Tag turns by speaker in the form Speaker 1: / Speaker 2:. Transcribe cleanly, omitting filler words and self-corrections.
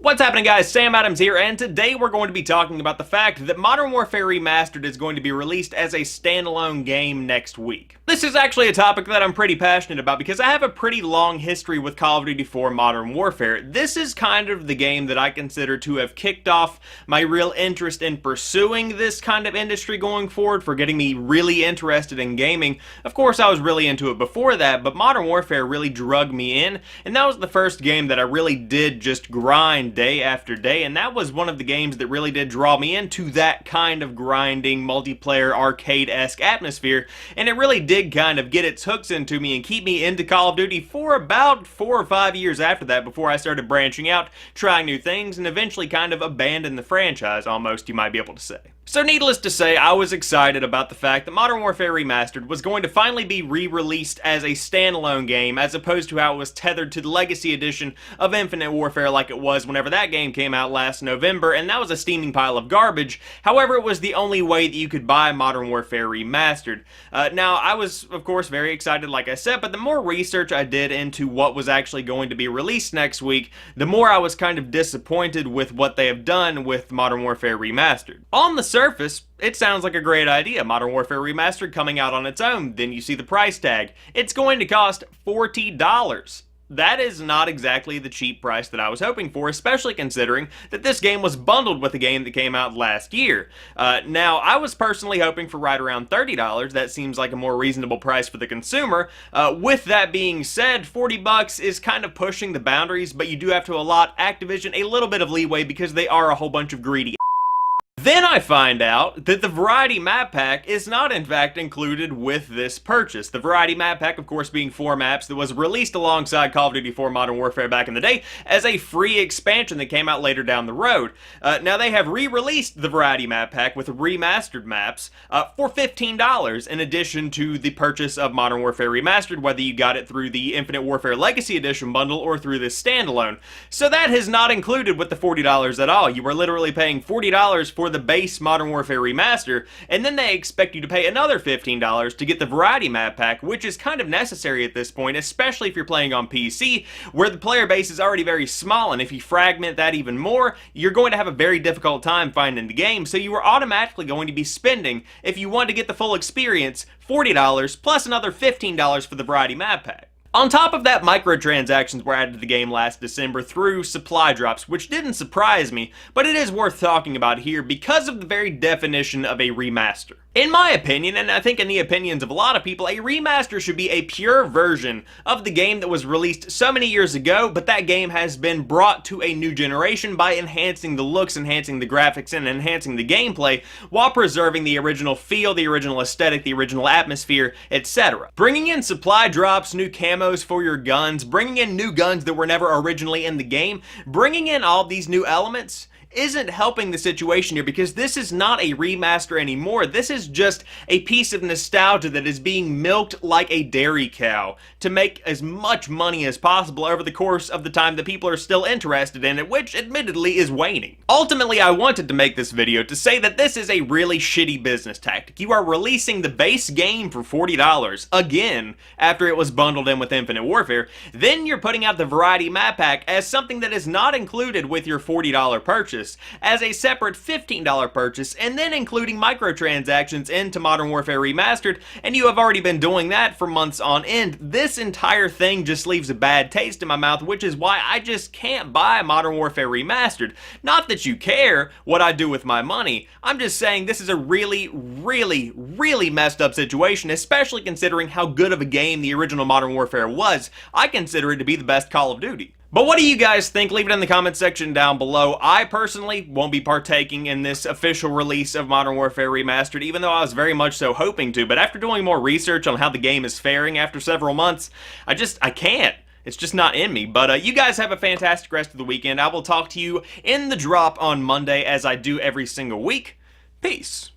Speaker 1: What's happening, guys? Sam Adams here, and today we're going to be talking about the fact that Modern Warfare Remastered is going to be released as a standalone game next week. This is actually a topic that I'm pretty passionate about because I have a pretty long history with Call of Duty 4 Modern Warfare. This is kind of the game that I consider to have kicked off my real interest in pursuing this kind of industry going forward, for getting me really interested in gaming. Of course, I was really into it before that, but Modern Warfare really drug me in, and that was the first game that I really did just grind day after day, and that was one of the games that really did draw me into that kind of grinding, multiplayer, arcade-esque atmosphere, and it really did kind of get its hooks into me and keep me into Call of Duty for about 4 or 5 years after that, before I started branching out, trying new things, and eventually kind of abandoned the franchise, almost, you might be able to say. So needless to say, I was excited about the fact that Modern Warfare Remastered was going to finally be re-released as a standalone game, as opposed to how it was tethered to the Legacy Edition of Infinite Warfare like it was whenever that game came out last November, and that was a steaming pile of garbage. However, it was the only way that you could buy Modern Warfare Remastered. Now, I was, of course, very excited, like I said, but the more research I did into what was actually going to be released next week, the more I was kind of disappointed with what they have done with Modern Warfare Remastered. On the surface, it sounds like a great idea. Modern Warfare Remastered coming out on its own. Then you see the price tag. It's going to cost $40. That is not exactly the cheap price that I was hoping for, especially considering that this game was bundled with a game that came out last year. Now, I was personally hoping for right around $30. That seems like a more reasonable price for the consumer. With that being said, $40 is kind of pushing the boundaries, but you do have to allot Activision a little bit of leeway because they are a whole bunch of greedy. Then I find out that the Variety Map Pack is not in fact included with this purchase. The Variety Map Pack, of course, being 4 maps that was released alongside Call of Duty 4 Modern Warfare back in the day as a free expansion that came out later down the road. Now they have re-released the Variety Map Pack with remastered maps for $15 in addition to the purchase of Modern Warfare Remastered, whether you got it through the Infinite Warfare Legacy Edition bundle or through this standalone. So that is not included with the $40 at all. You are literally paying $40 for the base Modern Warfare Remaster, and then they expect you to pay another $15 to get the Variety Map Pack, which is kind of necessary at this point, especially if you're playing on PC, where the player base is already very small, and if you fragment that even more, you're going to have a very difficult time finding the game, so you are automatically going to be spending, if you want to get the full experience, $40 plus another $15 for the Variety Map Pack. On top of that, microtransactions were added to the game last December through supply drops, which didn't surprise me, but it is worth talking about here because of the very definition of a remaster. In my opinion, and I think in the opinions of a lot of people, a remaster should be a pure version of the game that was released so many years ago, but that game has been brought to a new generation by enhancing the looks, enhancing the graphics, and enhancing the gameplay, while preserving the original feel, the original aesthetic, the original atmosphere, etc. Bringing in supply drops, new camos for your guns, bringing in new guns that were never originally in the game, bringing in all these new elements isn't helping the situation here, because this is not a remaster anymore. This is just a piece of nostalgia that is being milked like a dairy cow to make as much money as possible over the course of the time that people are still interested in it, which admittedly is waning. Ultimately, I wanted to make this video to say that this is a really shitty business tactic. You are releasing the base game for $40 again after it was bundled in with Infinite Warfare. Then you're putting out the Variety Map Pack as something that is not included with your $40 purchase, as a separate $15 purchase, and then including microtransactions into Modern Warfare Remastered, and you have already been doing that for months on end. This entire thing just leaves a bad taste in my mouth, which is why I just can't buy Modern Warfare Remastered. Not that you care what I do with my money, I'm just saying this is a really messed up situation, especially considering how good of a game the original Modern Warfare was. I consider it to be the best Call of Duty. But what do you guys think? Leave it in the comment section down below. I personally won't be partaking in this official release of Modern Warfare Remastered, even though I was very much so hoping to, but after doing more research on how the game is faring after several months, I can't. It's just not in me. But you guys have a fantastic rest of the weekend. I will talk to you in the drop on Monday, as I do every single week. Peace.